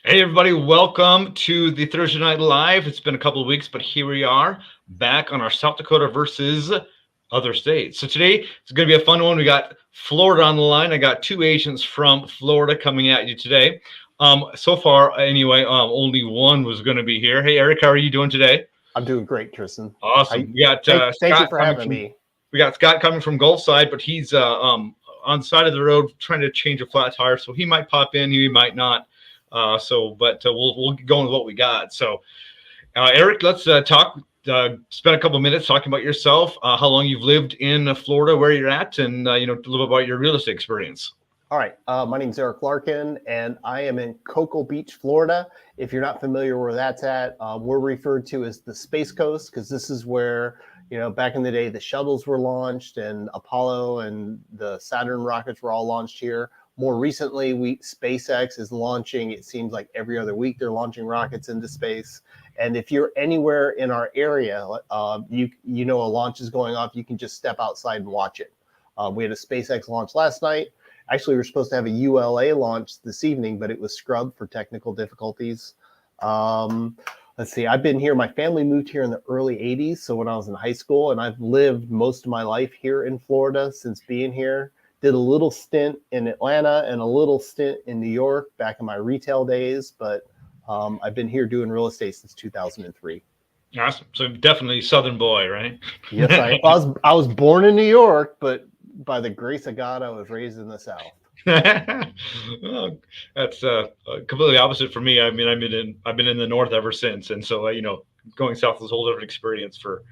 Hey everybody, welcome to the Thursday Night Live. It's been a couple of weeks, but here we are back on our South Dakota versus other states. So today it's going to be a fun one. We got Florida on the line. I got two agents from Florida coming at you today. So far, anyway, only one was going to be here. Hey Eric, how are you doing today? I'm doing great, Tristan. Awesome. We got Thank you Scott for coming having from me. Gulf Side, but he's on the side of the road trying to change a flat tire, so he might pop in, he might not. We'll get going with what we got. So, Eric, let's talk. Spend a couple of minutes talking about yourself, how long you've lived in Florida, where you're at, and a little bit about your real estate experience. All right, my name's Eric Larkin, and I am in Cocoa Beach, Florida. If you're not familiar where that's at, we're referred to as the Space Coast because this is where, back in the day, the shuttles were launched and Apollo and the Saturn rockets were all launched here. More recently, SpaceX is launching, it seems like every other week, they're launching rockets into space. And if you're anywhere in our area, you know a launch is going off, you can just step outside and watch it. We had a SpaceX launch last night. Actually, we were supposed to have a ULA launch this evening, but it was scrubbed for technical difficulties. Let's see, I've been here. My family moved here in the early 80s, so when I was in high school, and I've lived most of my life here in Florida since being here. Did a little stint in Atlanta and a little stint in New York back in my retail days, but I've been here doing real estate since 2003. Awesome. So definitely Southern boy, right? Yes, I was born in New York, but by the grace of God, I was raised in the South. Well, that's completely opposite for me. I mean, I've been in the north ever since, and so going south is a whole different experience for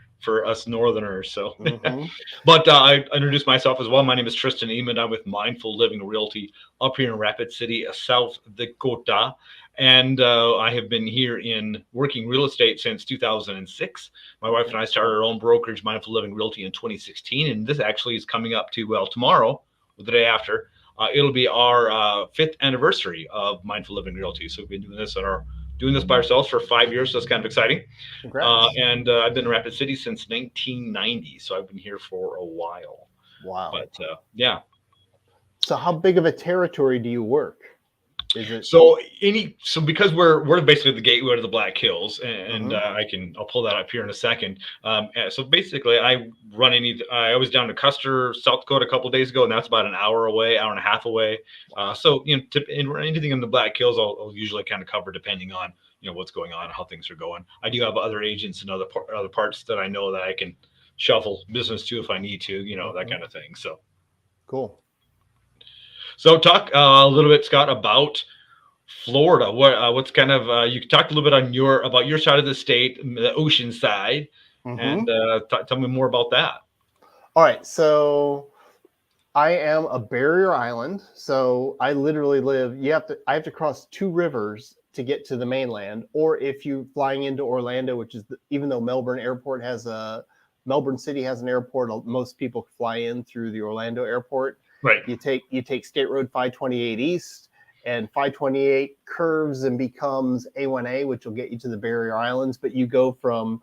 us northerners. So, but I introduced myself as well. My name is Tristan Emond. I'm with Mindful Living Realty up here in Rapid City, South Dakota, and I have been here in working real estate since 2006. My wife and I started our own brokerage, Mindful Living Realty, in 2016, and this actually is coming up to tomorrow, or the day after. It'll be our fifth anniversary of Mindful Living Realty. So we've been doing this by ourselves for 5 years. So that's kind of exciting. And I've been in Rapid City since 1990. So I've been here for a while. Wow. But yeah. So how big of a territory do you work? Is it so because we're basically the gateway to the Black Hills, and I'll pull that up here in a second. So basically, I was down to Custer, South Dakota, a couple of days ago, and that's about an hour and a half away. So anything in the Black Hills, I'll usually kind of cover depending on what's going on, how things are going. I do have other agents in other parts that I know that I can shuffle business to if I need to, that kind of thing. So cool. So talk a little bit, Scott, about Florida. What's kind of you talked a little bit about your side of the state, the oceanside, and tell me more about that. All right, so I am a barrier island, so I literally live. I have to cross two rivers to get to the mainland, or if you're flying into Orlando, which is even though Melbourne City has an airport, most people fly in through the Orlando airport. Right. You take State Road 528 East, and 528 curves and becomes A1A, which will get you to the Barrier Islands. But you go from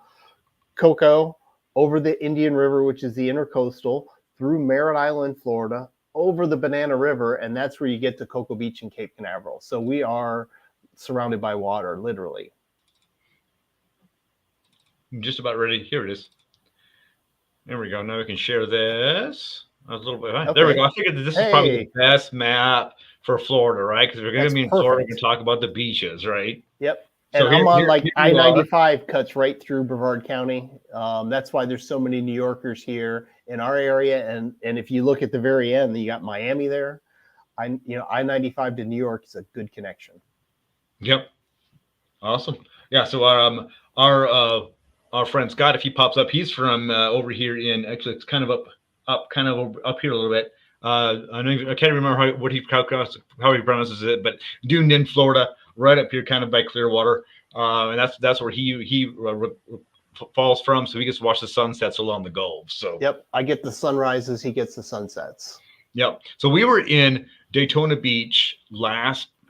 Cocoa over the Indian River, which is the intercoastal, through Merritt Island, Florida, over the Banana River, and that's where you get to Cocoa Beach and Cape Canaveral. So we are surrounded by water, literally. I'm just about ready. Here it is. There we go. Now we can share this. A little bit. Okay. There we go. I figured that this is probably the best map for Florida, right? Because we're going to be in Florida, we can talk about the beaches, right? Yep. So and I'm on I-95 cuts right through Brevard County. That's why there's so many New Yorkers here in our area. And if you look at the very end, you got Miami there. I-95 to New York is a good connection. Yep. Awesome. Yeah. So our friend Scott, if he pops up, he's from over here actually it's kind of up here a little bit. I can't remember how he pronounces it, but Dunedin, Florida, right up here, kind of by Clearwater, and that's where he falls from. So he gets to watch the sunsets along the Gulf. So yep, I get the sunrises, he gets the sunsets. Yep. So we were in Daytona Beach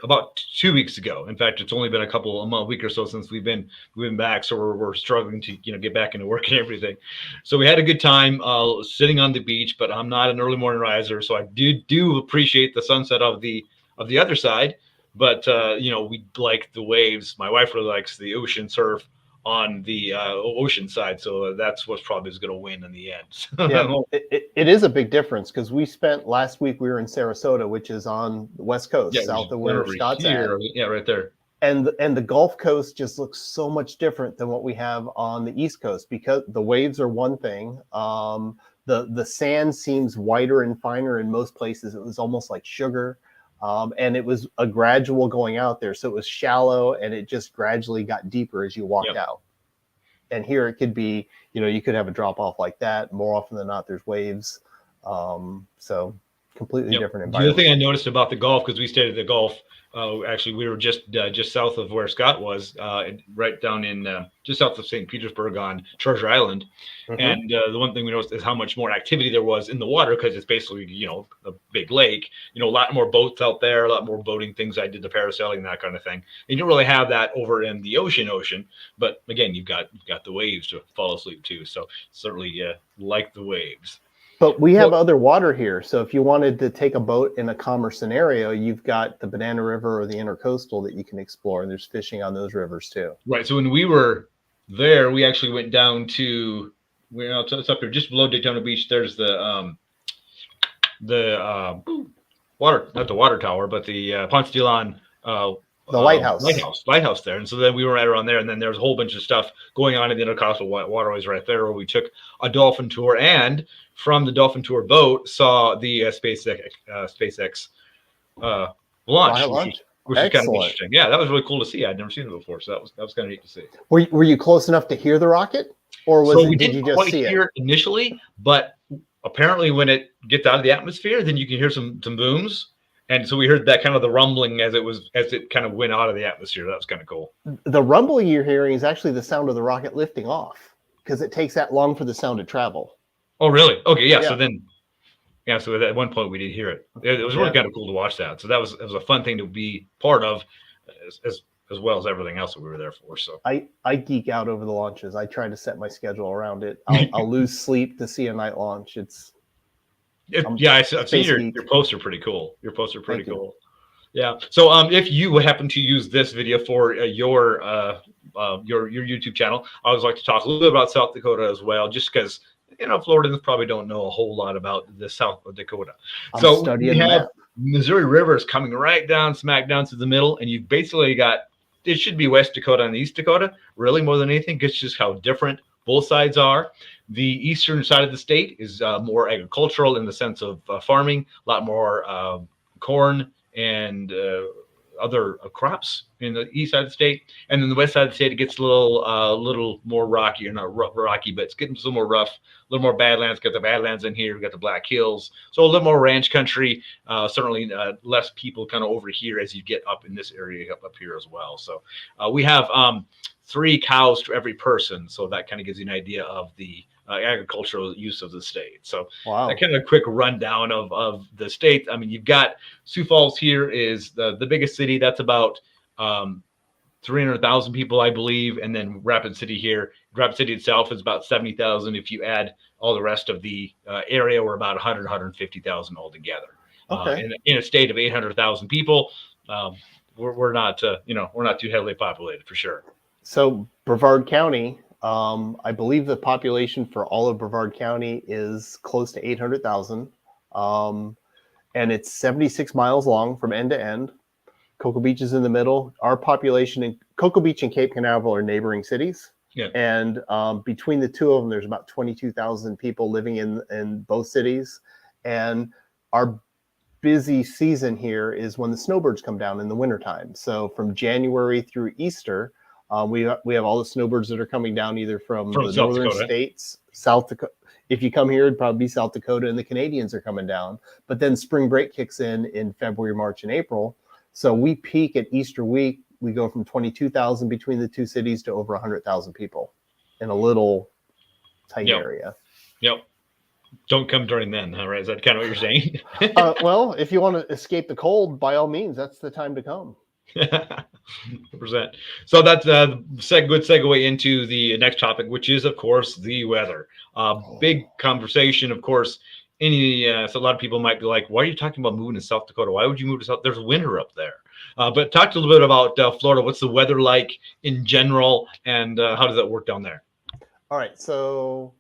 about 2 weeks ago. In fact, it's only been a week or so since we've been back. So we're struggling to get back into work and everything. So we had a good time sitting on the beach, but I'm not an early morning riser, so I do appreciate the sunset of the other side. but we like the waves. My wife really likes the ocean surf on the ocean side, so that's what's probably is going to win in the end. Yeah, it is a big difference because we spent last week, we were in Sarasota, which is on the West Coast, Yeah, south of went where over Scott's at. here. Yeah, right there. And the Gulf Coast just looks so much different than what we have on the East Coast because the waves are one thing. The sand seems whiter and finer in most places. It was almost like sugar. And it was a gradual going out there. So it was shallow and it just gradually got deeper as you walked out. And here it could be, you could have a drop off like that. More often than not, there's waves. So completely different environment. The other thing I noticed about the Gulf, because we stayed at the Gulf, actually we were just south of where Scott was, right down in just south of St. Petersburg on Treasure Island. And the one thing we noticed is how much more activity there was in the water, because it's basically a big lake. A lot more boats out there, a lot more boating things. I did the parasailing, that kind of thing. And you don't really have that over in the ocean. But again, you've got the waves to fall asleep to. So certainly like the waves. But we have other water here. So if you wanted to take a boat in a calmer scenario, you've got the Banana River or the Intercoastal that you can explore. And there's fishing on those rivers too. Right. So when we were there, we actually went down to, it's up here just below Daytona Beach. There's the water, not the water tower, but the Ponce de Leon the lighthouse there. And so then we were right around there, and then there's a whole bunch of stuff going on in the Intercoastal waterways right there, where we took a dolphin tour, and from the dolphin tour boat saw the SpaceX launch, which is kind of interesting. Yeah, that was really cool to see. I'd never seen it before, so that was kind of neat to see. Were you close enough to hear the rocket, or did you just see it? Hear it initially, but apparently when it gets out of the atmosphere, then you can hear some booms. And so we heard that kind of the rumbling as it kind of went out of the atmosphere. That was kind of cool. The rumbling you're hearing is actually the sound of the rocket lifting off, because it takes that long for the sound to travel. Oh, really? Okay, yeah. So then, so at one point we did hear it. It was really kind of cool to watch that. So it was a fun thing to be part of, as well as everything else that we were there for. So I geek out over the launches. I try to set my schedule around it. I'll lose sleep to see a night launch. I've seen your posts are pretty cool. Your posts are pretty cool. Yeah. So if you would happen to use this video for your YouTube channel, I always like to talk a little bit about South Dakota as well, just because Floridians probably don't know a whole lot about the South of Dakota. So we have Missouri River is coming right down, smack down to the middle, and you've basically got, it should be West Dakota and East Dakota, really more than anything. It's just how different both sides are. The eastern side of the state is more agricultural in the sense of farming, a lot more corn and other crops in the east side of the state. And then the west side of the state, it gets a little more rocky, or not rocky, but it's getting a little more rough, a little more badlands. Got the badlands in here. We've got the Black Hills. So a little more ranch country, certainly less people kind of over here as you get up in this area up here as well. So we have 3 cows to every person. So that kind of gives you an idea of the agricultural use of the state. So that kind of a quick rundown of the state. I mean, you've got Sioux Falls here is the biggest city. That's about 300,000 people, I believe. And then Rapid City itself is about 70,000. If you add all the rest of the area, we're about 150,000 altogether. In a state of 800,000 people, we're not too heavily populated for sure. So Brevard County, I believe the population for all of Brevard County is close to 800,000. And it's 76 miles long from end to end. Cocoa Beach is in the middle. Our population in Cocoa Beach and Cape Canaveral are neighboring cities. Yeah. And between the two of them, there's about 22,000 people living in both cities. And our busy season here is when the snowbirds come down in the wintertime. So from January through Easter, we have all the snowbirds that are coming down either from the northern states, South Dakota. If you come here, it'd probably be South Dakota, and the Canadians are coming down. But then spring break kicks in February, March, and April. So we peak at Easter week. We go from 22,000 between the two cities to over 100,000 people in a little tight area. Yep. Don't come during then, huh? Right? Is that kind of what you're saying? Well, if you want to escape the cold, by all means, that's the time to come. 100%. So that's a good segue into the next topic, which is, of course, the weather. Big conversation, of course. So a lot of people might be like, why are you talking about moving to South Dakota? Why would you move to South? There's winter up there. But talk a little bit about Florida. What's the weather like in general, and how does that work down there? All right, so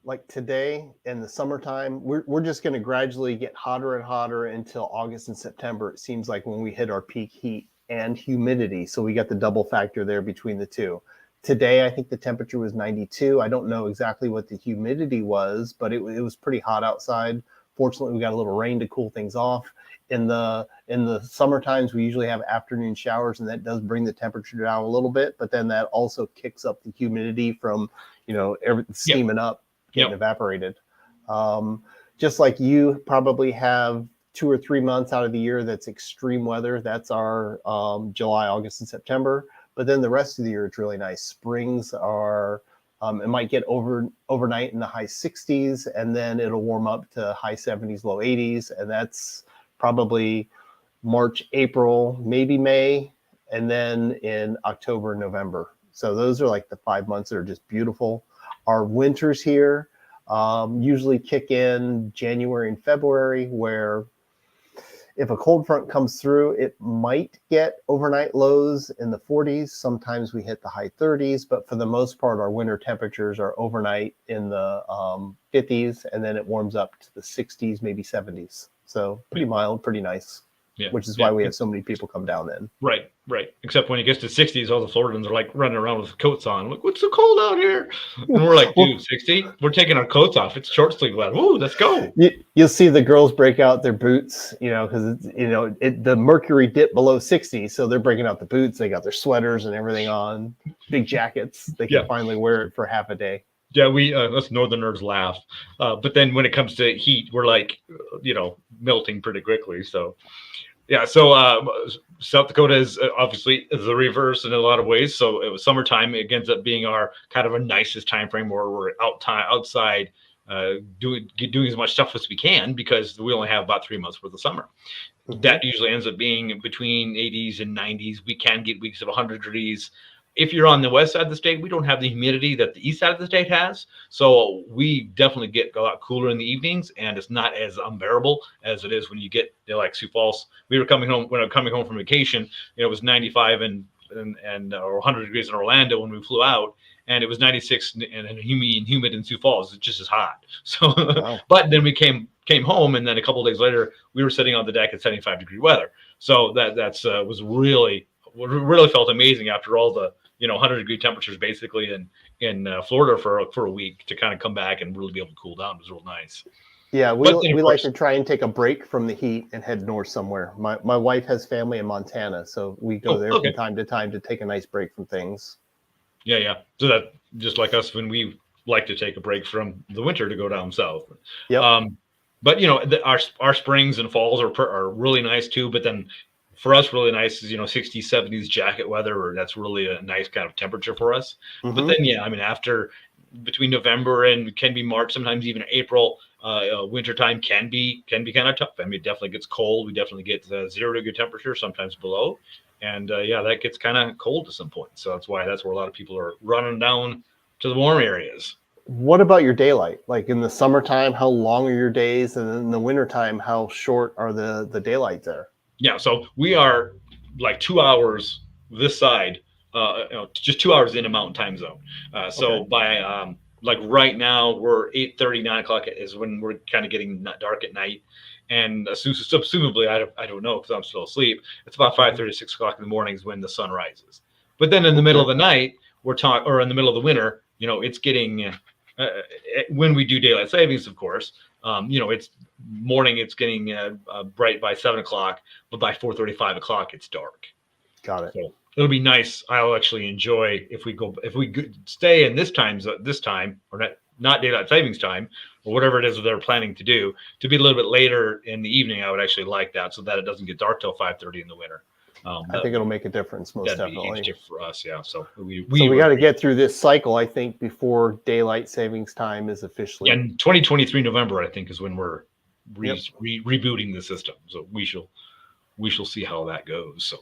like today in the summertime, we're just going to gradually get hotter and hotter until August and September. It seems like when we hit our peak heat and humidity. So we got the double factor there between the two. Today, I think the temperature was 92. I don't know exactly what the humidity was, but it was pretty hot outside. Fortunately, we got a little rain to cool things off. In the summer times, we usually have afternoon showers, and that does bring the temperature down a little bit. But then that also kicks up the humidity from everything steaming up, getting evaporated. Just like you probably have 2 or 3 months out of the year that's extreme weather. That's our July, August, and September. But then the rest of the year, it's really nice. Springs are, it might get overnight in the high 60s, and then it'll warm up to high 70s, low 80s. And that's probably March, April, maybe May, and then in October, November. So those are like the 5 months that are just beautiful. Our winters here usually kick in January and February, where if a cold front comes through, it might get overnight lows in the 40s. Sometimes we hit the high 30s, but for the most part, our winter temperatures are overnight in the 50s, and then it warms up to the 60s, maybe 70s. So pretty mild, pretty nice. Yeah, which is why we have so many people come down then. Right. Except when it gets to 60s, all the Floridans are like running around with coats on. Like, what's so cold out here? And we're like, dude, 60? We're taking our coats off. It's short sleeve weather. Ooh, let's go. You'll see the girls break out their boots, because the mercury dipped below 60, so they're breaking out the boots. They got their sweaters and everything on, big jackets. They can finally wear it for half a day. Yeah, we us Northerners laugh, but then when it comes to heat, we're like, melting pretty quickly. So. Yeah, so South Dakota is obviously the reverse in a lot of ways. So it was summertime. It ends up being our kind of a nicest time frame where we're outside doing as much stuff as we can, because we only have about 3 months worth of summer. Mm-hmm. That usually ends up being between 80s and 90s. We can get weeks of 100 degrees. If you're on the west side of the state, we don't have the humidity that the east side of the state has. So we definitely get a lot cooler in the evenings, and it's not as unbearable as it is when you get like Sioux Falls. We were coming home when I'm coming home from vacation. It was 95 and or 100 degrees in Orlando when we flew out, and it was 96 and humid in Sioux Falls. It's just as hot. So, wow. But then we came home, and then a couple of days later, we were sitting on the deck at 75-degree weather. So that's was really felt amazing after all the 100-degree temperatures basically in Florida for a week, to kind of come back and really be able to cool down. It was real nice. Yeah, we like to try and take a break from the heat and head north somewhere. My wife has family in Montana, so we go there from time to time to take a nice break from things. Yeah. So that just like us, when we like to take a break from the winter to go down south. Yep. But our springs and falls are really nice too. But then for us, really nice is 60s, 70s jacket weather, or that's really a nice kind of temperature for us. Mm-hmm. But then after between November and can be March, sometimes even April, wintertime can be kind of tough. I mean, it definitely gets cold. We definitely get 0-degree temperature, sometimes below, and that gets kind of cold at some point. So that's where a lot of people are running down to the warm areas. What about your daylight? Like in the summertime, how long are your days, and in the wintertime, how short are the daylight there? Yeah, so we are like 2 hours this side, just 2 hours in a mountain time zone. So by like right now, we're 8:30, 9 o'clock is when we're kind of getting dark at night. And assumably, I don't know because I'm still asleep. It's about 5:30, 6 o'clock in the mornings when the sun rises. But then in the middle of the night, or in the middle of the winter, it's getting, when we do daylight savings, of course, it's morning, it's getting bright by 7 o'clock, but by 4:35 o'clock, it's dark. Got it. So it'll be nice. I'll actually enjoy if we stay in this time, or not daylight savings time, or whatever it is that they're planning to do, to be a little bit later in the evening. I would actually like that, so that it doesn't get dark till 5:30 in the winter. I think it'll make a difference, most definitely. That'd be a huge difference for us, yeah. So we got to get through this cycle, I think, before daylight savings time is officially. And 2023 November, I think, is when we're rebooting the system. So we shall see how that goes. So.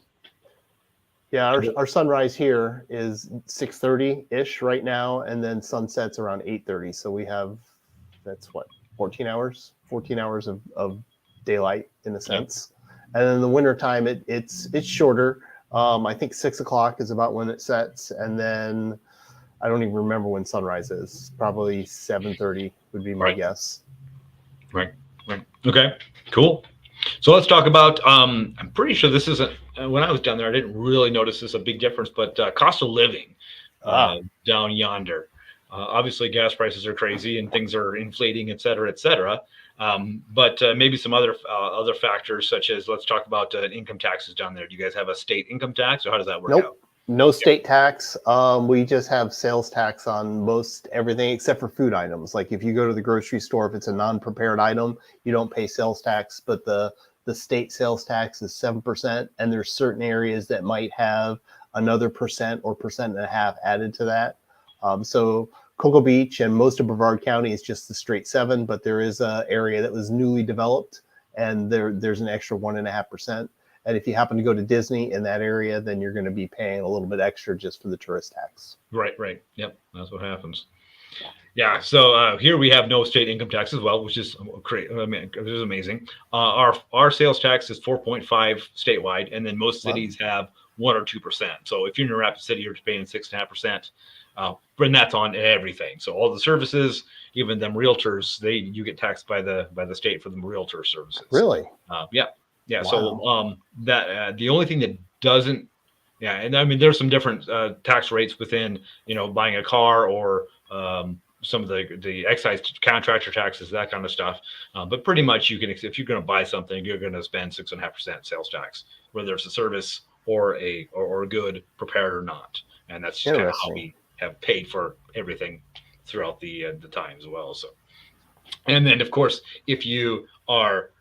Yeah, our sunrise here is 6:30-ish right now, and then sunsets around 8:30. So we have, that's 14 hours of daylight in a sense. And then in the wintertime, it's shorter. I think 6 o'clock is about when it sets, and then I don't even remember when sunrise is. Probably 7:30 would be my guess. Right. Okay. Cool. So let's talk about. I'm pretty sure this isn't. When I was down there, I didn't really notice this a big difference, but cost of living down yonder. Obviously, gas prices are crazy and things are inflating, et cetera, et cetera. But maybe some other factors, such as let's talk about income taxes down there. Do you guys have a state income tax, or how does that work out? No state tax. We just have sales tax on most everything except for food items. Like if you go to the grocery store, if it's a non-prepared item, you don't pay sales tax, but the state sales tax is 7%, and there's certain areas that might have another 1% or 1.5% added to that. So Cocoa Beach and most of Brevard County is just the straight 7%, but there is an area that was newly developed, and there's an extra 1.5%. And if you happen to go to Disney in that area, then you're going to be paying a little bit extra just for the tourist tax. Right. Yep, that's what happens. Yeah. So here we have no state income tax as well, which is great. I mean, this is amazing. Our sales tax is 4.5 statewide, and then most cities have 1 or 2%. So if you're in a Rapid City, you're paying 6.5%. And that's on everything. So all the services, even them realtors, you get taxed by the state for the realtor services. Really? Yeah. Wow. So that the only thing that doesn't, and I mean there's some different tax rates within buying a car or some of the excise contractor taxes, that kind of stuff. But pretty much you can, if you're going to buy something, you're going to spend 6.5% sales tax, whether it's a service or a good prepared or not. And that's just kind of how we have paid for everything throughout the time as well. So, and then of course, if you are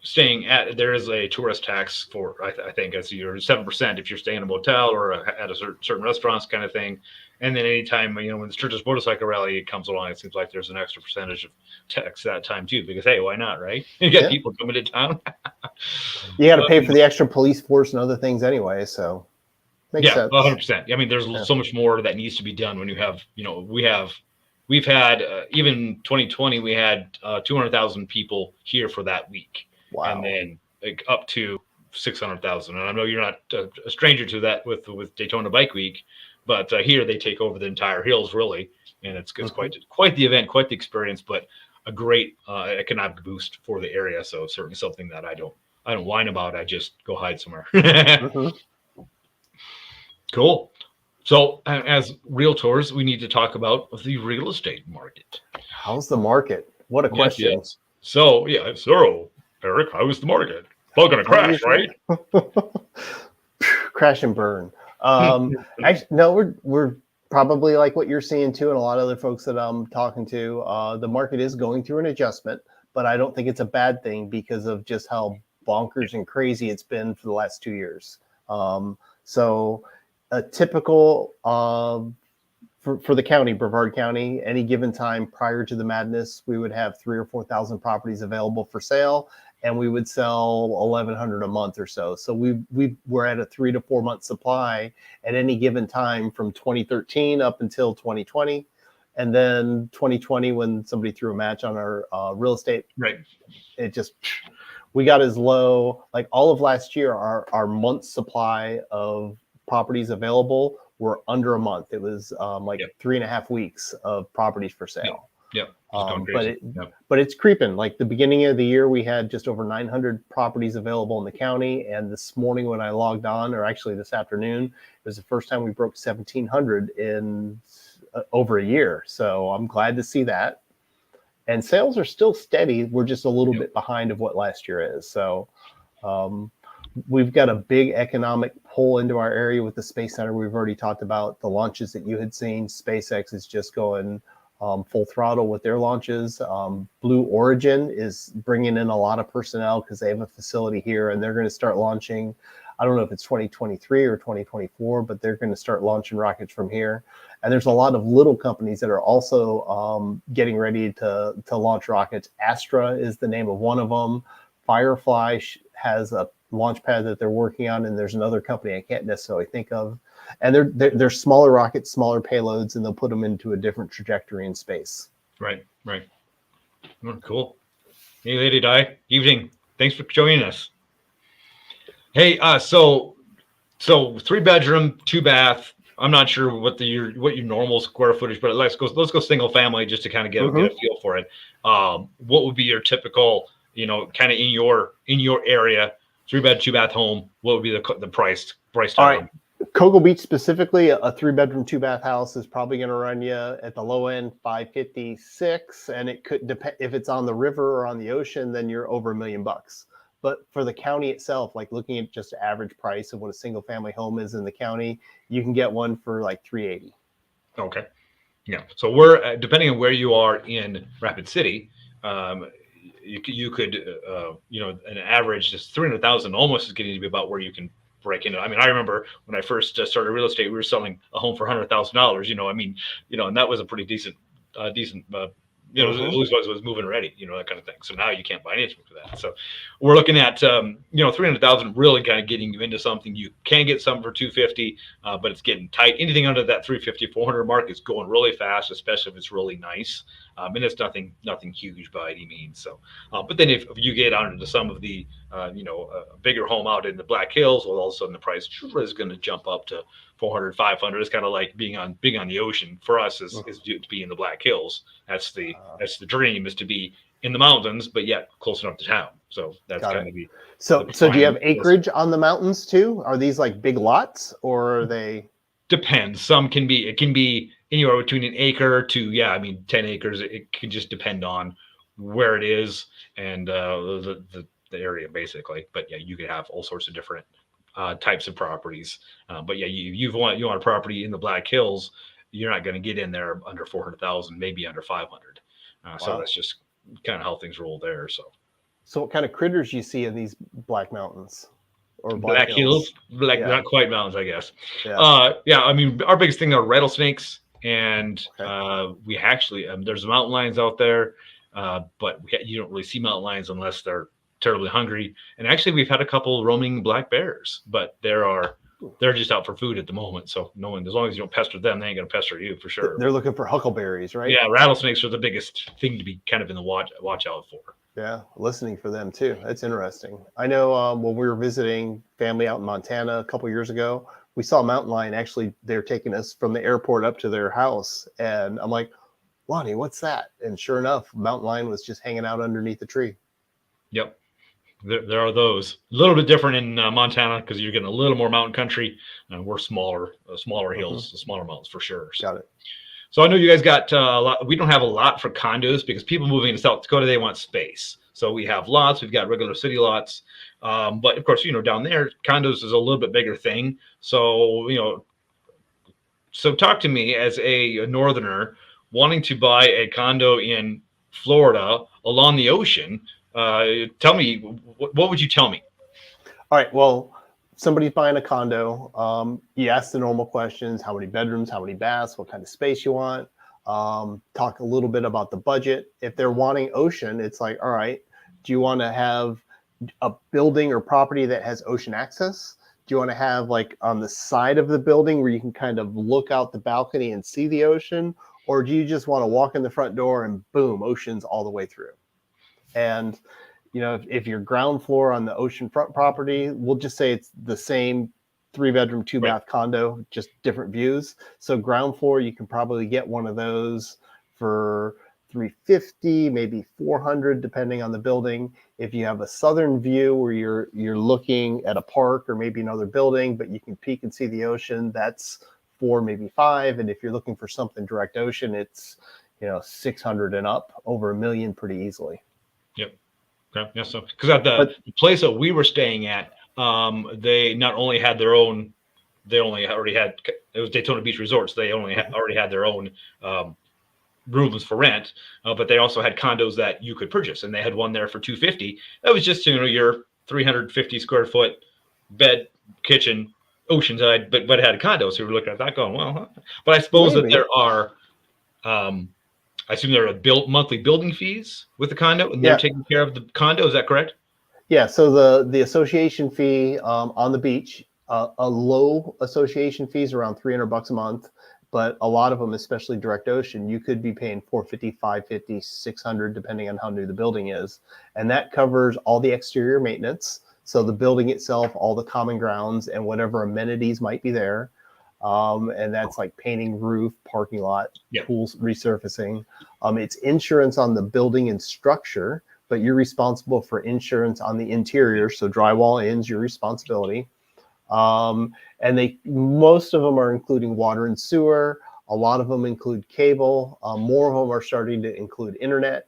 staying there is a tourist tax for, I think it's your 7% if you're staying in a motel or at a certain restaurants kind of thing. And then anytime, when the Sturgis Motorcycle Rally comes along, it seems like there's an extra percentage of tax that time too, because hey, why not, right? You got people coming to town. You got to pay for the extra police force and other things anyway, so makes sense. 100%. I mean, there's so much more that needs to be done when you have, we've had, even 2020, we had 200,000 people here for that week. Wow. And then up to 600,000. And I know you're not a stranger to that with Daytona Bike Week, but here they take over the entire hills really, and it's quite the event, quite the experience, but a great economic boost for the area. So certainly something that I don't whine about. I just go hide somewhere. Cool. So as realtors, we need to talk about the real estate market. How's the market? What a question. Yes. So Eric, how is the market? Well, going to crash, right? Crash and burn. Actually, no, we're probably like what you're seeing too, and a lot of other folks that I'm talking to. The market is going through an adjustment, but I don't think it's a bad thing because of just how bonkers and crazy it's been for the last 2 years. So a typical for the county, Brevard County, any given time prior to the madness, we would have 3,000 or 4,000 properties available for sale, and we would sell 1,100 a month or so. So we're at a 3 to 4 month supply at any given time from 2013 up until 2020. And then 2020, when somebody threw a match on our real estate, right, we got as low, like all of last year, our month supply of properties available were under a month. It was 3.5 weeks of properties for sale. But it's creeping. Like the beginning of the year, we had just over 900 properties available in the county. And this morning when I logged on, or actually this afternoon, it was the first time we broke 1,700 in over a year. So I'm glad to see that. And sales are still steady. We're just a little bit behind of what last year is. So we've got a big economic pull into our area with the Space Center. We've already talked about the launches that you had seen. SpaceX is just going full throttle with their launches. Blue Origin is bringing in a lot of personnel because they have a facility here, and they're going to start launching. I don't know if it's 2023 or 2024, but they're going to start launching rockets from here. And there's a lot of little companies that are also getting ready to launch rockets. Astra is the name of one of them. Firefly has a launch pad that they're working on, and there's another company I can't necessarily think of. And they're smaller rockets, smaller payloads, and they'll put them into a different trajectory in space. Right. Oh, cool. Hey, Lady Di. Evening. Thanks for joining us. Hey, so 3 bedroom, 2 bath. I'm not sure what your normal square footage, but let's go single family just to kind of get a Hmm. feel for it. What would be your typical, kind of in your area, 3 bed, 2 bath home? What would be the price All tag right. on? Cocoa Beach specifically, a 3 bedroom, 2 bath house is probably going to run you at the low end 556, and it could depend if it's on the river or on the ocean, then you're over $1 million. But for the county itself, like looking at just the average price of what a single family home is in the county, you can get one for like 380. Okay. Yeah. So we're depending on where you are in Rapid City, um, you could an average just 300,000 almost is getting to be about where you can break into. I mean, I remember when I first started real estate, we were selling a home for $100,000. I mean, and that was a pretty decent. At Hmm. least was moving ready, that kind of thing. So now you can't buy anything for that. So we're looking at 300,000 really kind of getting you into something. You can get something for 250, but it's getting tight. Anything under that 350, 400 mark is going really fast, especially if it's really nice. And it's nothing huge by any means. So, but then if you get out into some of the, a bigger home out in the Black Hills, well, all of a sudden the price is going to jump up to 400, 500. It's kind of like being on the ocean for us is to be in the Black Hills. That's the dream, is to be in the mountains, but yet close enough to town. So that's Got kind it. of the So do you have prime. acreage on the mountains too? Are these like big lots or are they? Depends. It can be anywhere between an acre to, yeah, I mean, 10 acres. It can just depend on where it is and the area basically. But yeah, you could have all sorts of different types of properties. But yeah, you want a property in the Black Hills, you're not going to get in there under 400,000, maybe under 500. So Wow. that's just kind of how things roll there. So So what kind of critters you see in these Black Mountains or Black Black Hills, Hills? like Yeah. not quite mountains, I guess. Yeah. Yeah, I mean, our biggest thing are rattlesnakes, and Okay. we actually there's mountain lions out there, but you don't really see mountain lions unless they're terribly hungry. And actually, we've had a couple roaming black bears, but they're just out for food at the moment. So no one, as long as you don't pester them, they ain't gonna pester you for sure. They're looking for huckleberries, right? Yeah, rattlesnakes are the biggest thing to be kind of in the watch out for. Yeah, listening for them too. That's interesting. I know when we were visiting family out in Montana a couple years ago, we saw a mountain lion. Actually, they're taking us from the airport up to their house, and I'm like, Lonnie, what's that? And sure enough, mountain lion was just hanging out underneath the tree. Yep. There are those. A little bit different in Montana because you're getting a little more mountain country, and we're smaller Hmm. hills, smaller mountains for sure. So, Got it. so I know you guys got a lot. We don't have a lot for condos because people moving to South Dakota, they want space. So we have lots. We've got regular city lots, but of course, down there, condos is a little bit bigger thing. So talk to me as a northerner wanting to buy a condo in Florida along the ocean. Tell me, what would you tell me? All right. Well, somebody's buying a condo. You ask the normal questions: how many bedrooms, how many baths, what kind of space you want. Talk a little bit about the budget. If they're wanting ocean, it's like, all right, do you want to have a building or property that has ocean access? Do you want to have like on the side of the building where you can kind of look out the balcony and see the ocean? Or do you just want to walk in the front door and boom, ocean's all the way through? And if you're ground floor on the oceanfront property, we'll just say it's the same 3 bedroom, two Right. bath condo, just different views. So ground floor, you can probably get one of those for 350, maybe 400, depending on the building. If you have a southern view where you're looking at a park or maybe another building, but you can peek and see the ocean, that's four, maybe five. And if you're looking for something direct ocean, it's 600 and up, over $1 million pretty easily. Yep. Okay. Yeah. So, because at the But place that we were staying at, they not only had their own, they only already had, it was Daytona Beach Resorts. They already had their own um, rooms for rent, but they also had condos that you could purchase, and they had one there for 250. That was just your 350 square foot bed, kitchen, oceanside, but it had a condo. So we were looking at that, going, well, huh. But I suppose that maybe. there are. Um, I assume there are monthly building fees with the condo, and they're Yeah. taking care of the condo. Is that correct? Yeah, so the association fee on the beach, a low association fee is around $300 a month, but a lot of them, especially direct ocean, you could be paying 450, 550, 600, depending on how new the building is, and that covers all the exterior maintenance. So the building itself, all the common grounds, and whatever amenities might be there. And that's like painting roof, parking lot, Yeah. pools, resurfacing. It's insurance on the building and structure, but you're responsible for insurance on the interior. So drywall ends, your responsibility. And most of them are including water and sewer. A lot of them include cable. More of them are starting to include internet.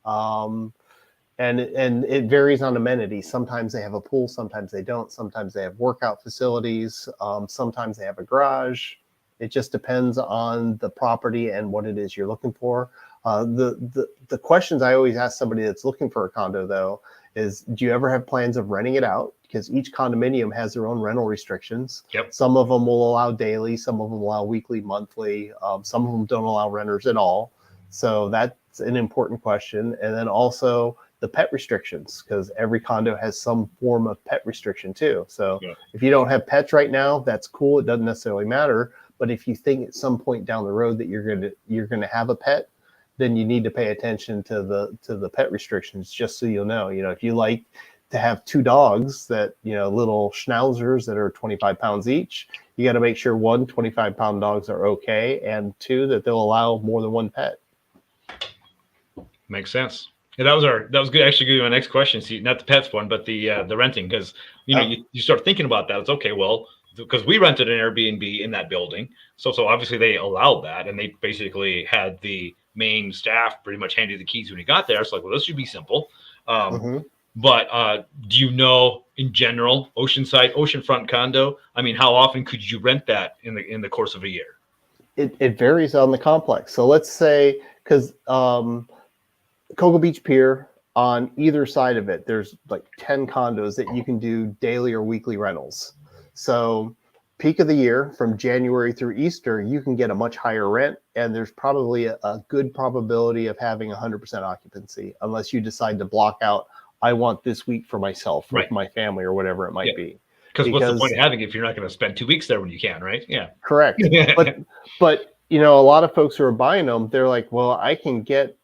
And it varies on amenities. Sometimes they have a pool, sometimes they don't. Sometimes they have workout facilities. Sometimes they have a garage. It just depends on the property and what it is you're looking for. The questions I always ask somebody that's looking for a condo, though, is do you ever have plans of renting it out? Because each condominium has their own rental restrictions. Yep. Some of them will allow daily, some of them allow weekly, monthly. Some of them don't allow renters at all. So that's an important question. And then also the pet restrictions, because every condo has some form of pet restriction too. So if you don't have pets right now, that's cool. It doesn't necessarily matter. But if you think at some point down the road that you're gonna have a pet, then you need to pay attention to the pet restrictions, just so you'll know. If you like to have 2 dogs that, little schnauzers that are 25 pounds each, you got to make sure 1, 25-pound dogs are okay, and 2, that they'll allow more than 1 pet. Makes sense. Yeah, that was good. Actually, good. My next question, see, not the pets one, but the renting, because you start thinking about that. It's okay, well, because we rented an Airbnb in that building, so obviously they allowed that, and they basically had the main staff pretty much hand you the keys when you got there. It's like, well, this should be simple. But do you know, in general, oceanfront condo? I mean, how often could you rent that in the course of a year? It varies on the complex. So let's say, because Cocoa Beach Pier, on either side of it, there's like 10 condos that you can do daily or weekly rentals. So peak of the year, from January through Easter, you can get a much higher rent, and there's probably a good probability of having 100% occupancy, unless you decide to block out, I want this week for myself, with my family, or whatever it might be. Because what's the point of having it if you're not going to spend 2 weeks there when you can, right? Yeah. Correct. But a lot of folks who are buying them, they're like, well, I can get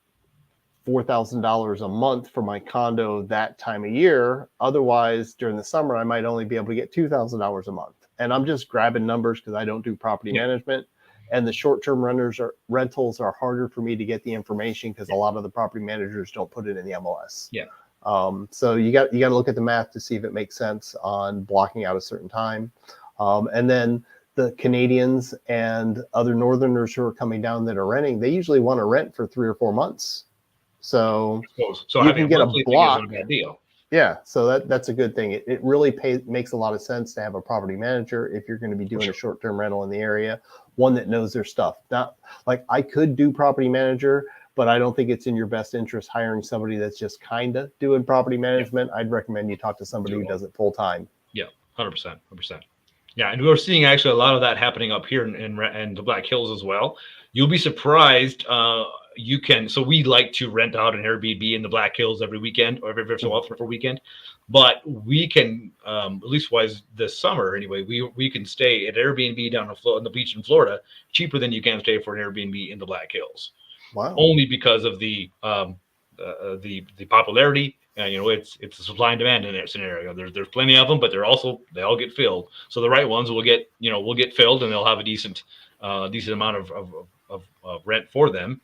$4,000 a month for my condo that time of year. Otherwise, during the summer, I might only be able to get $2,000 a month. And I'm just grabbing numbers because I don't do property management. And the short-term rentals are harder for me to get the information, because a lot of the property managers don't put it in the MLS. Yeah. So you got to look at the math to see if it makes sense on blocking out a certain time. And then the Canadians and other Northerners who are coming down that are renting, they usually want to rent for 3 or 4 months. So you can get a block. Isn't a bad deal. Yeah, so that's a good thing. It really makes a lot of sense to have a property manager if you're going to be doing a short-term rental in the area, one that knows their stuff. Not like I could do property manager, but I don't think it's in your best interest hiring somebody that's just kind of doing property management. I'd recommend you talk to somebody who does it full time. Yeah, 100%. Yeah, and we're seeing actually a lot of that happening up here in the Black Hills as well. You'll be surprised. So we like to rent out an Airbnb in the Black Hills every weekend, or every so often for a weekend. But we can, at least wise this summer anyway, we can stay at Airbnb down on the beach in Florida cheaper than you can stay for an Airbnb in the Black Hills. Wow! Only because of the popularity. It's a supply and demand in that scenario. There's plenty of them, but they all get filled. So the right ones will get filled, and they'll have a decent amount of rent for them.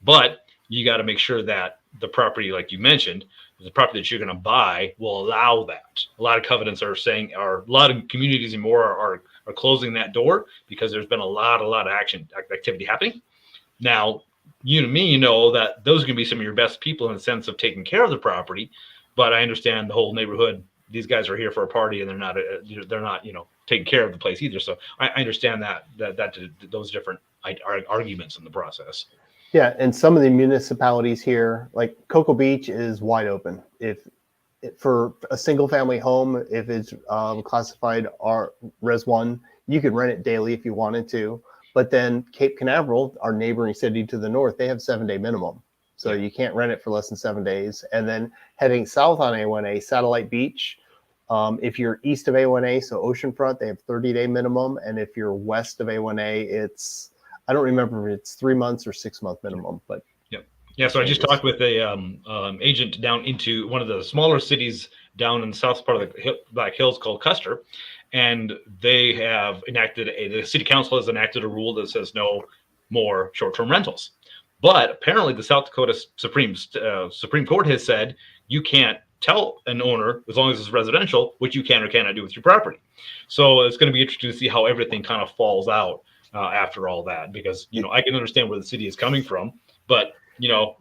But you got to make sure that the property, like you mentioned, the property that you're going to buy will allow that. A lot of covenants are saying, or a lot of communities and more are closing that door, because there's been a lot of activity happening. Now, you and me know that those are going to be some of your best people in the sense of taking care of the property. But I understand the whole neighborhood, these guys are here for a party, and they're not taking care of the place either. So I understand that those different arguments in the process. Yeah, and some of the municipalities here, like Cocoa Beach, is wide open. For a single family home, if it's classified Res 1, you could rent it daily if you wanted to. But then Cape Canaveral, our neighboring city to the north, they have 7-day minimum. So you can't rent it for less than 7 days. And then heading south on A1A, Satellite Beach, if you're east of A1A, so oceanfront, they have 30-day minimum. And if you're west of A1A, I don't remember if it's 3 months or 6 month minimum, but Yeah, so I just talked with a agent down into one of the smaller cities down in the south part of the Black Hills called Custer, and they have the city council has enacted a rule that says no more short-term rentals. But apparently, the South Dakota Supreme Court has said you can't tell an owner, as long as it's residential, what you can or cannot do with your property. So it's going to be interesting to see how everything kind of falls out after all that, because I can understand where the city is coming from, but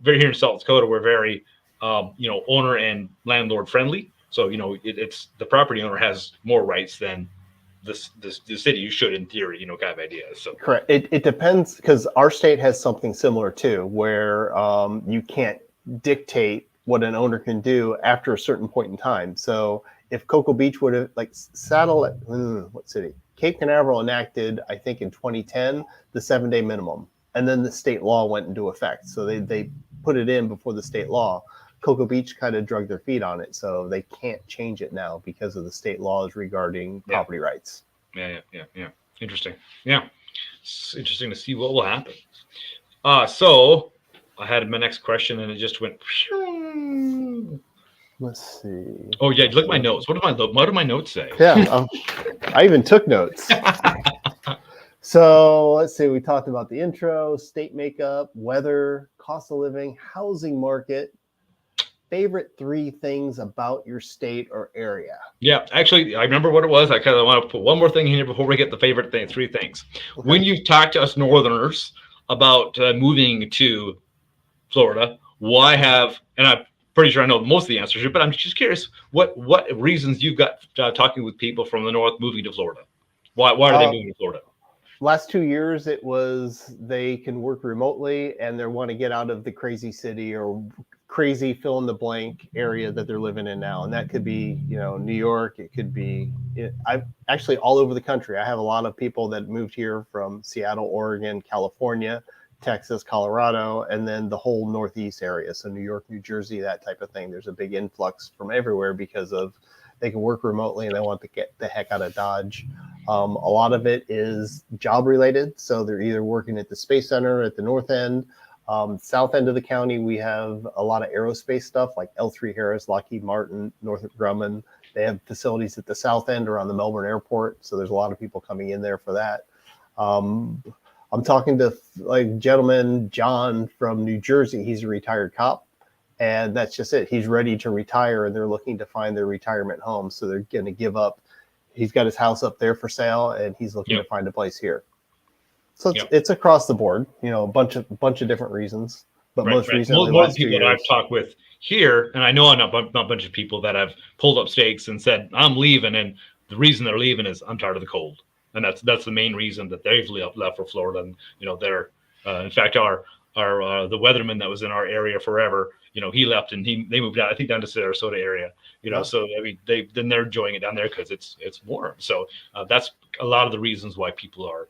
very here in South Dakota, we're very, owner and landlord friendly. So, it's the property owner has more rights than the city. You should, in theory, kind of idea. So correct. It depends, because our state has something similar too, where you can't dictate what an owner can do after a certain point in time. So if Cocoa Beach would have what city? Cape Canaveral enacted, I think in 2010, the 7-day minimum. And then the state law went into effect. So they put it in before the state law. Cocoa Beach kind of drug their feet on it. So they can't change it now because of the state laws regarding property rights. Yeah. Interesting. Yeah. It's interesting to see what will happen. So I had my next question and it just went. Let's see. Oh, yeah. Look at my notes. What do my notes say? Yeah. I even took notes. So let's see, we talked about the intro, state makeup, weather, cost of living, housing market, favorite 3 things about your state or area. Yeah, actually, I remember what it was. I kind of want to put one more thing in here before we get the favorite thing, 3 things. Okay. When you've talked to us Northerners about moving to Florida, and I'm pretty sure I know most of the answers here, but I'm just curious, what reasons you've got talking with people from the North moving to Florida? Why are they moving to Florida? Last 2 years, it was they can work remotely and they want to get out of the crazy city or crazy fill in the blank area that they're living in now. And that could be, New York. It could be, I've actually all over the country. I have a lot of people that moved here from Seattle, Oregon, California, Texas, Colorado, and then the whole Northeast area. So New York, New Jersey, that type of thing. There's a big influx from everywhere because of they can work remotely and they want to get the heck out of Dodge. A lot of it is job related. So they're either working at the Space Center at the north end, south end of the county. We have a lot of aerospace stuff like L3 Harris, Lockheed Martin, Northrop Grumman. They have facilities at the south end around the Melbourne airport. So there's a lot of people coming in there for that. I'm talking to gentleman John from New Jersey. He's a retired cop. And that's just it. He's ready to retire and they're looking to find their retirement home. So they're going to give up. He's got his house up there for sale and he's looking to find a place here. So it's across the board, a bunch of different reasons. But most recently, most people that I've talked with here, and I know a bunch of people that have pulled up stakes and said, I'm leaving. And the reason they're leaving is I'm tired of the cold. And that's the main reason that they've left for Florida. And, they're, in fact, our the weatherman that was in our area forever, he left and they moved out, I think, down to Sarasota area, so I mean, they're enjoying it down there because it's warm. So that's a lot of the reasons why people are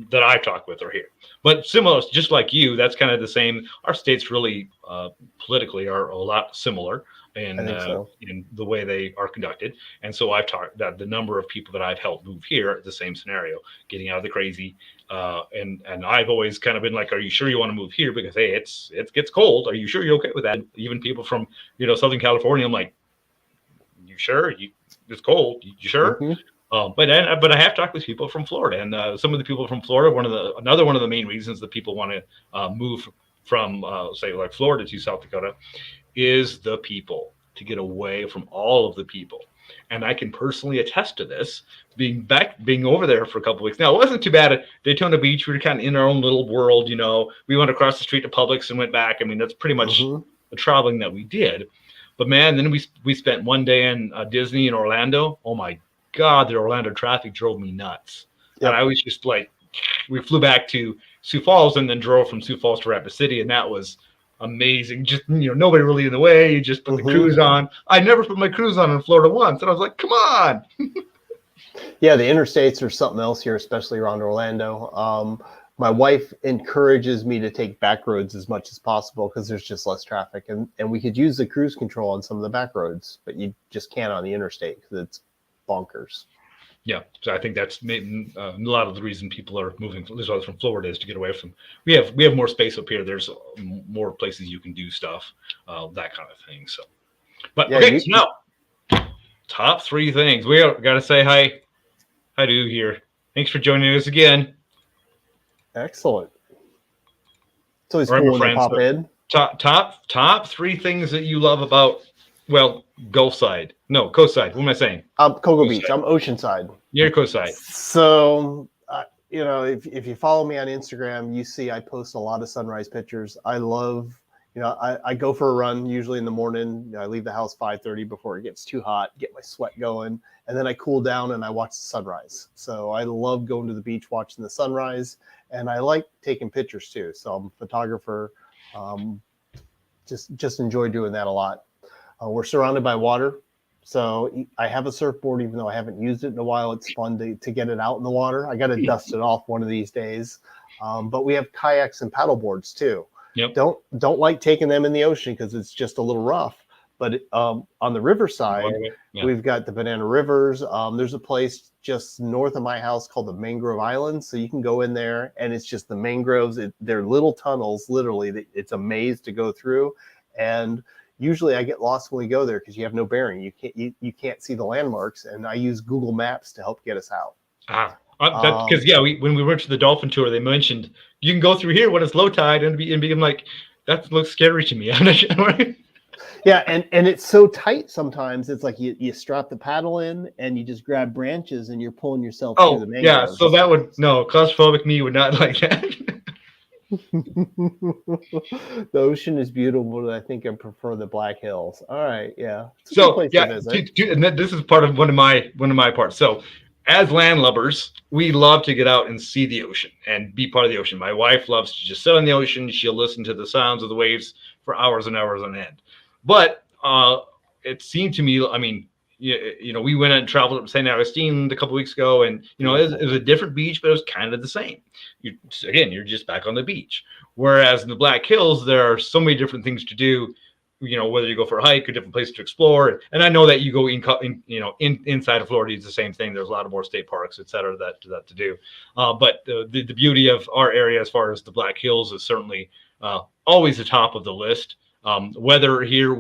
that I talk with are here. But similar, just like you, that's kind of the same. Our states really politically are a lot similar in the way they are conducted. And so I've talked that the number of people that I've helped move here, the same scenario, getting out of the crazy. And I've always kind of been like, are you sure you want to move here? Because, hey, it gets cold. Are you sure you're okay with that? Even people from, Southern California, I'm like, you sure? It's cold. You sure? Mm-hmm. But I have talked with people from Florida, and some of the people from Florida. Another one of the main reasons that people want to move from say like Florida to South Dakota is the people, to get away from all of the people. And I can personally attest to this, being over there for a couple of weeks. Now, it wasn't too bad at Daytona Beach. We were kind of in our own little world, We went across the street to Publix and went back. I mean, that's pretty much the traveling that we did. But man, then we spent one day in Disney in Orlando. Oh my God, the Orlando traffic drove me nuts. Yep. And I was just like, we flew back to Sioux Falls and then drove from Sioux Falls to Rapid City, and that was amazing. Just nobody really in the way. You just put the cruise on. I never put my cruise on in Florida once, and I was like, come on. Yeah, the interstates are something else here, especially around Orlando. My wife encourages me to take back roads as much as possible because there's just less traffic, and we could use the cruise control on some of the back roads, but you just can't on the interstate because it's bonkers. Yeah, so I think that's maybe a lot of the reason people are moving from Florida is to get away from. We have more space up here. There's more places you can do stuff, that kind of thing. So, but Yeah, okay, so now top three things we got to say hi to here. Thanks for joining us again. excellent. It's always All right, my cool when they friends. pop in. Top three things that you love about, well, Gulf side. No, coast side. What am I saying? I'm Cocoa Coast Beach. side. I'm Oceanside. You're coast side. So, if you follow me on Instagram, you see I post a lot of sunrise pictures. I love, I go for a run usually in the morning. I leave the house 5:30 before it gets too hot, get my sweat going, and then I cool down and I watch the sunrise. So I love going to the beach, watching the sunrise, and I like taking pictures too. So I'm a photographer. Just enjoy doing that a lot. We're surrounded by water. So I have a surfboard, even though I haven't used it in a while. It's fun to get it out in the water. I got to dust it off one of these days. But we have kayaks and paddle boards too. Yep. Don't like taking them in the ocean because it's just a little rough. But on the riverside, we've got the Banana Rivers. There's a place just north of my house called the Mangrove Islands. So you can go in there and it's just the mangroves. They're little tunnels, literally. It's a maze to go through. And usually I get lost when we go there because you have no bearing. You can't see the landmarks. And I use Google Maps to help get us out. Because when we went to the dolphin tour, they mentioned you can go through here when it's low tide, and I'm like, that looks scary to me. I'm not sure. Yeah, and it's so tight sometimes. It's like you strap the paddle in and you just grab branches and you're pulling yourself through the mangroves. Yeah, so that would claustrophobic me would not like that. The ocean is beautiful, but I think I prefer the Black Hills. All right, yeah. It's a So good place to visit. and this is part of one of my parts. So as landlubbers, we love to get out and see the ocean and be part of the ocean. My wife loves to just sit on the ocean. She'll listen to the sounds of the waves for hours and hours on end. But it seemed to me, I mean, we went and traveled up to St. Augustine a couple weeks ago, and it was a different beach, but it was kind of the same. You're just back on the beach. Whereas in the Black Hills, there are so many different things to do. Whether you go for a hike or different places to explore, and I know that you go inside of Florida, it's the same thing. There's a lot of more state parks, et cetera, that to do. But the beauty of our area, as far as the Black Hills, is certainly always the top of the list. Weather here,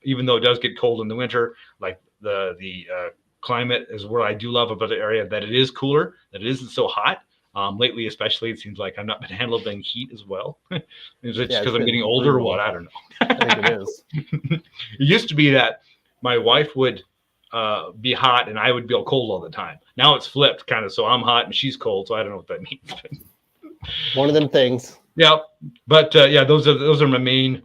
even though it does get cold in the winter, like the climate is what I do love about the area, that it is cooler, that it isn't so hot. Lately, especially, it seems like I've not been handling heat as well. Is it just because I'm getting older or what? I don't know. I think it is. It used to be that my wife would be hot and I would be all cold all the time. Now it's flipped kind of. So I'm hot and she's cold. So I don't know what that means. One of them things. Yeah. But those are my main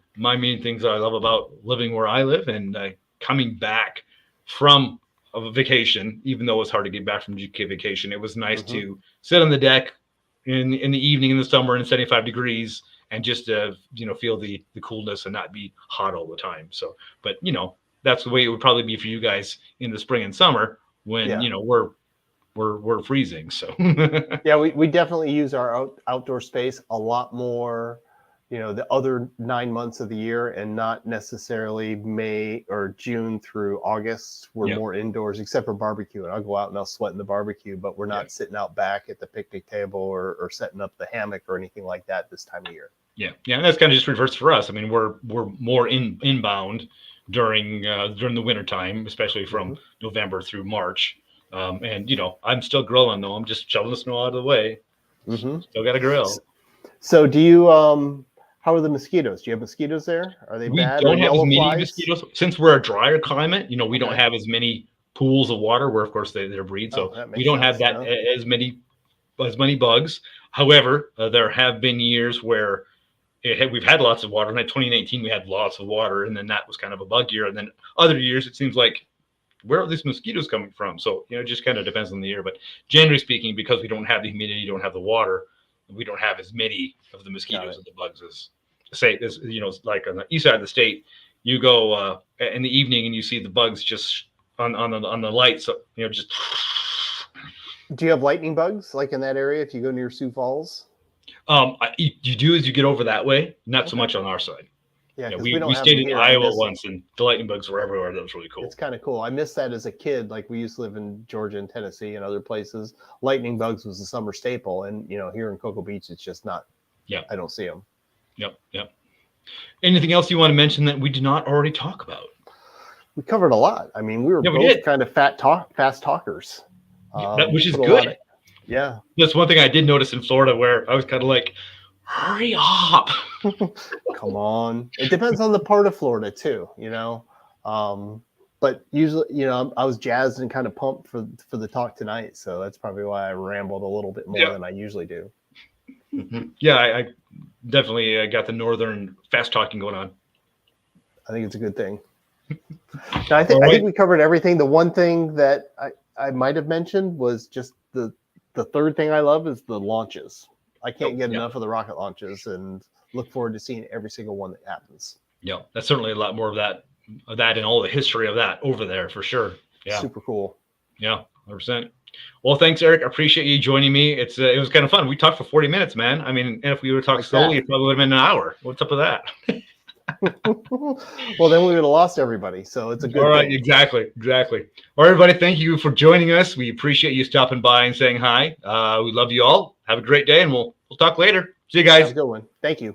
things that I love about living where I live and coming back from a vacation, even though it was hard to get back from UK vacation. It was nice to sit on the deck in the evening in the summer in 75 degrees and just feel the coolness and not be hot all the time. So, but that's the way it would probably be for you guys in the spring and summer when we're freezing. So yeah, we definitely use our outdoor space a lot more, the other 9 months of the year, and not necessarily May or June through August. We're more indoors, except for barbecue. And I'll go out and I'll sweat in the barbecue, but we're not sitting out back at the picnic table or setting up the hammock or anything like that this time of year. Yeah, and that's kind of just reverse for us. I mean, we're more inbound during the winter time, especially from November through March. And I'm still grilling though. I'm just shoveling the snow out of the way. Still got to grill. So do you how are the mosquitoes? Do you have mosquitoes there? Are they bad? We don't have as many mosquitoes since we're a drier climate. We don't have as many pools of water where, of course, they breed. So we don't have that as many bugs. However, there have been years where we've had lots of water. In 2019, we had lots of water, and then that was kind of a bug year. And then other years, it seems like, where are these mosquitoes coming from? So, it just kind of depends on the year. But generally speaking, because we don't have the humidity, don't have the water, we don't have as many of the mosquitoes and the bugs as like on the east side of the state. You go in the evening and you see the bugs just on the lights. So, just. Do you have lightning bugs like in that area if you go near Sioux Falls? You do as you get over that way, not so much on our side. Yeah, Yeah, because we, we don't we have stayed them in here. I Iowa miss. once, and the lightning bugs were everywhere. That was really cool. It's kind of cool. I missed that as a kid. Like we used to live in Georgia and Tennessee and other places. Lightning bugs was a summer staple, and here in Cocoa Beach, it's just not. Yeah. I don't see them. Yep. Yep. Anything else you want to mention that we did not already talk about? We covered a lot. I mean, we were both kind of fast talkers, which is put a good. lot of- yeah. That's one thing I did notice in Florida where I was kind of like, hurry up. Come on. It depends on the part of Florida too, but usually, I was jazzed and kind of pumped for the talk tonight. So that's probably why I rambled a little bit more than I usually do. Yeah, I definitely got the northern fast talking going on. I think it's a good thing. Now, I think we covered everything. The one thing that I might have mentioned was just the third thing I love is the launches. I can't get enough of the rocket launches, and look forward to seeing every single one that happens. Yeah, that's certainly a lot more of that and all the history of that over there for sure. Yeah, super cool. Yeah, 100%. Well, thanks, Eric. I appreciate you joining me. It was kind of fun. We talked for 40 minutes, man. I mean, and if we would have talked slowly, it probably would have been an hour. What's up with that? Well, then we would have lost everybody. So it's a good All right, thing. Exactly. All right, everybody, thank you for joining us. We appreciate you stopping by and saying hi. We love you all. Have a great day, and we'll talk later. See you guys. Have a good one. Thank you.